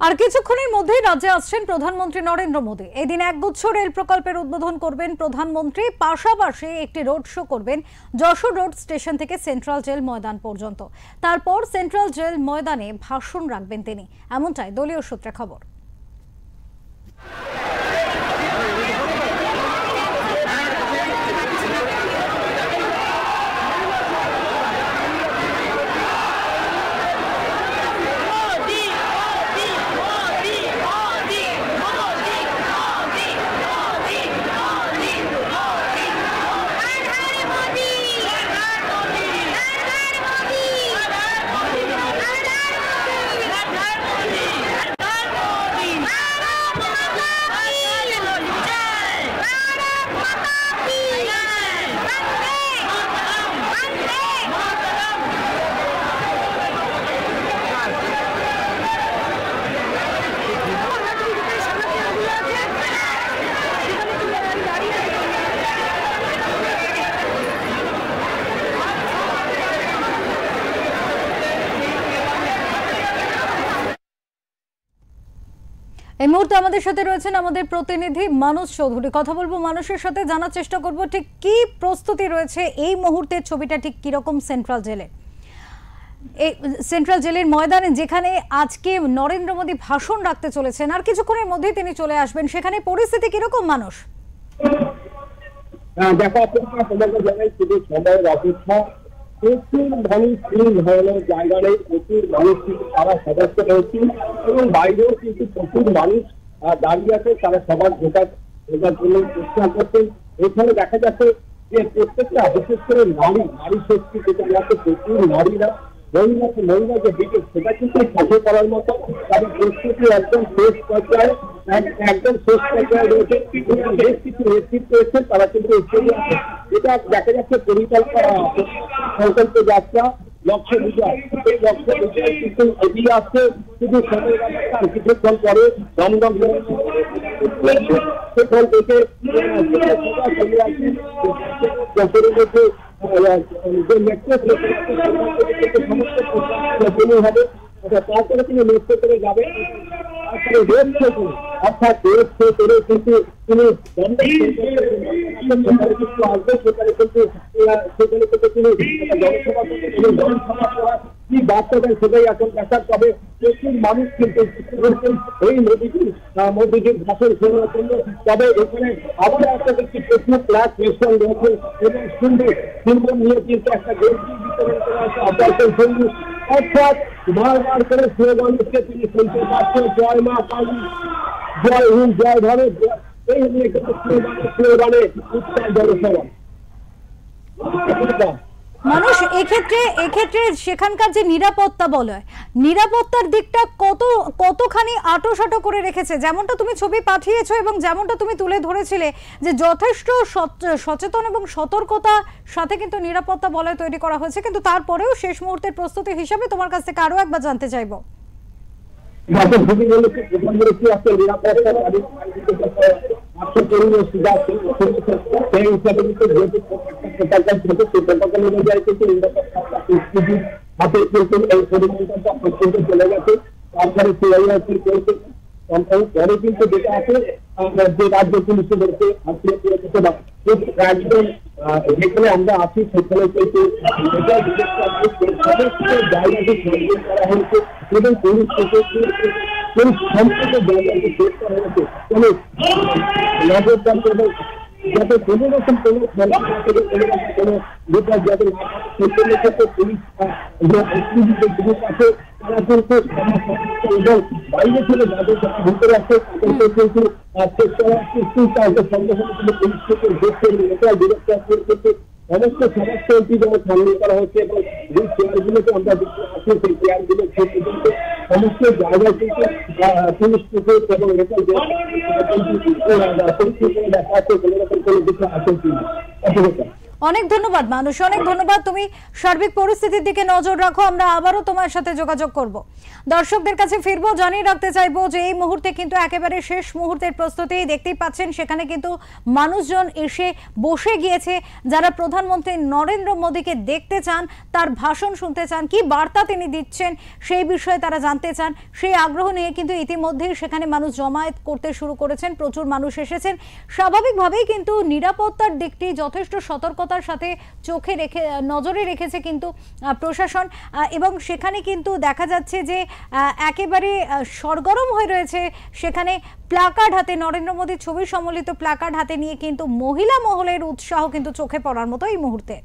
আর কিছুক্ষণের মধ্যেই রাজ্যে আসছেন প্রধানমন্ত্রী নরেন্দ্র মোদী। এদিন একগুচ্ছ রেল প্রকল্পের উদ্বোধন করবেন প্রধানমন্ত্রী, পাশাপাশি একটি রোড শো করবেন যশোর রোড স্টেশন থেকে সেন্ট্রাল জেল ময়দান পর্যন্ত। তারপর সেন্ট্রাল জেল ময়দানে ভাষণ রাখবেন তিনি, এমনটাই দলীয় সূত্রে খবর। এই মুহূর্তে আমাদের সাথে রয়েছেন আমাদের প্রতিনিধি মানুষ চৌধুরী। কথা বলবো মানুষের সাথে, জানার চেষ্টা করব ঠিক কি প্রস্তুতি রয়েছে এই মুহূর্তের ছবিটা ঠিক কিরকম সেন্ট্রাল জেলে, এই সেন্ট্রাল জেলের ময়দানে যেখানে আজকে নরেন্দ্র মোদী ভাষণ রাখতে চলেছেন, আর কিছুক্ষণের মধ্যেই তিনি চলে আসবেন, সেখানে পরিস্থিতি কিরকম মানুষ? দেখা তোমাকে জানাই শুধু সময়ের অপেক্ষা। প্রচুর মানুষ এই ধরনের জায়গায় প্রচুর মানুষ কিন্তু তারা সদস্য রয়েছে এবং বাইরেও কিন্তু প্রচুর মানুষ দাঁড়িয়ে আছে, তারা সবার ঢোকার জন্য চেষ্টা করছেন। এখানে দেখা যাচ্ছে যে প্রত্যেকটা বিশেষ করে নারী শক্তি যেটা আছে, প্রচুর নারীরা মহিলা যে দিকে সেটা কিন্তু সাথে করার মতো তাদের প্রস্তুতি একদম শেষ পর্যায়ে রয়েছে। বেশ কিছু নেতৃত্ব রয়েছে, তারা কিন্তু যেটা দেখা যাচ্ছে পরিকল্পনা সংকল্প যাত্রা লক্ষ্য বিজয়, এই লক্ষ্য বিজয় কিন্তু এগিয়ে আসছে। শুধু সময় কিছুক্ষণ পরে দমদম সেখান থেকে যে মেট্রো সমস্ত হবে, তারপরে তিনি মেট্রো করে যাবেন। অর্থাৎ রোড শো করে কিন্তু তিনি আসবে, সেখানে কিন্তু তিনি জনসভা করার কি বার্তা দেন সেটাই এখন দেখার। তবে প্রচুর মানুষ কিন্তু এই মোদীজির ভাষণ শোনার জন্য। তবে এখানে আবার একটা দেখছি প্রচুর প্লাস মিশন রয়েছে এবং সুন্দর নিয়ে কিন্তু একটা গেঞ্জি বিতরণ করা হচ্ছে অপারেশন সুন্দর। অর্থাৎ বারবার করে স্লোগানকে তিনি শুনতে পাচ্ছেন, জয় মা কালী, জয় হিন্দ, জয় ভারত, এই নিয়ে কিন্তু স্লোগানে উৎসাহ জনসভা। মানুষ এক্ষেত্রে সেখানকার যে নিরাপত্তা বলয়, নিরাপত্তার দিকটা কতখানি আঁটোসাঁটো করে রেখেছে? যেমনটা তুমি ছবি পাঠিয়েছো এবং যেমনটা তুমি তুলে ধরেছিলে যে যথেষ্ট সচেতন এবং সতর্কতার সাথে কিন্তু নিরাপত্তা বলয় তৈরি করা হয়েছে, কিন্তু তারপরেও শেষ মুহূর্তের প্রস্তুতি হিসাবে তোমার কাছ থেকে আরো একবার জানতে চাইবো। চলে গেছে, তারপরে পরে কিন্তু যেটা আছে যে রাজ্য পুলিশে রয়েছে একদম যেখানে আমরা আছি সেখানে কিন্তু জায়গাটি সংযোগ করা হয়েছে এবং পুলিশ সম্পূর্ণ জায়গাটি শেষ করা হয়েছে। কোনো নজরদারি এবং যাতে কোনো রকম কোনো বিপদ যাতে না সেখানে ক্ষেত্রে পুলিশ আছে, তারা কিন্তু এবং বাইরে থেকে যাদের ভিতরে আছে তাদেরকে কিন্তু সঙ্গে সঙ্গে কিন্তু পুলিশ থেকে সমস্ত সমস্ত যেমন সামনে করা হচ্ছে এবং যে চেয়ারগুলোকে আমরা দেখতে পাচ্ছি সেই চেয়ারগুলো সমস্ত জায়গায় কিন্তু পুলিশ এবং দেখা যাচ্ছে কোনো রকম কোনো বিষয় আসেন। অনেক ধন্যবাদ মানুষ, অনেক ধন্যবাদ। তুমি সার্বিক পরিস্থিতির দিকে নজর রাখো, আমরা আবারও তোমার সাথে যোগাযোগ করব। দর্শকদের কাছে ফিরবো, জানিয়ে রাখতে চাইবো যে এই মুহূর্তে কিন্তু একেবারে শেষ মুহূর্তের প্রস্তুতি দেখতেই পাচ্ছেন। সেখানে কিন্তু মানুষজন এসে বসে গিয়েছে, যারা প্রধানমন্ত্রী নরেন্দ্র মোদীকে দেখতে চান, তার ভাষণ শুনতে চান, কি বার্তা তিনি দিচ্ছেন সেই বিষয়ে তারা জানতে চান। সেই আগ্রহ নিয়ে কিন্তু ইতিমধ্যেই সেখানে মানুষ জমায়েত করতে শুরু করেছেন, প্রচুর মানুষ এসেছেন। স্বাভাবিকভাবেই কিন্তু নিরাপত্তার দিকটি যথেষ্ট সতর্কতার সাথে নজরে রেখেছে কিন্তু প্রশাসন, এবং সেখানে কিন্তু দেখা যাচ্ছে যে একেবারে সরগরম হয়ে রয়েছে। সেখানে প্ল্যাকার্ড হাতে, নরেন্দ্র মোদীর ছবি সম্বলিত প্ল্যাকার্ড হাতে নিয়ে কিন্তু মহিলা মহলের উৎসাহ কিন্তু চোখে পড়ার মতো এই মুহূর্তে।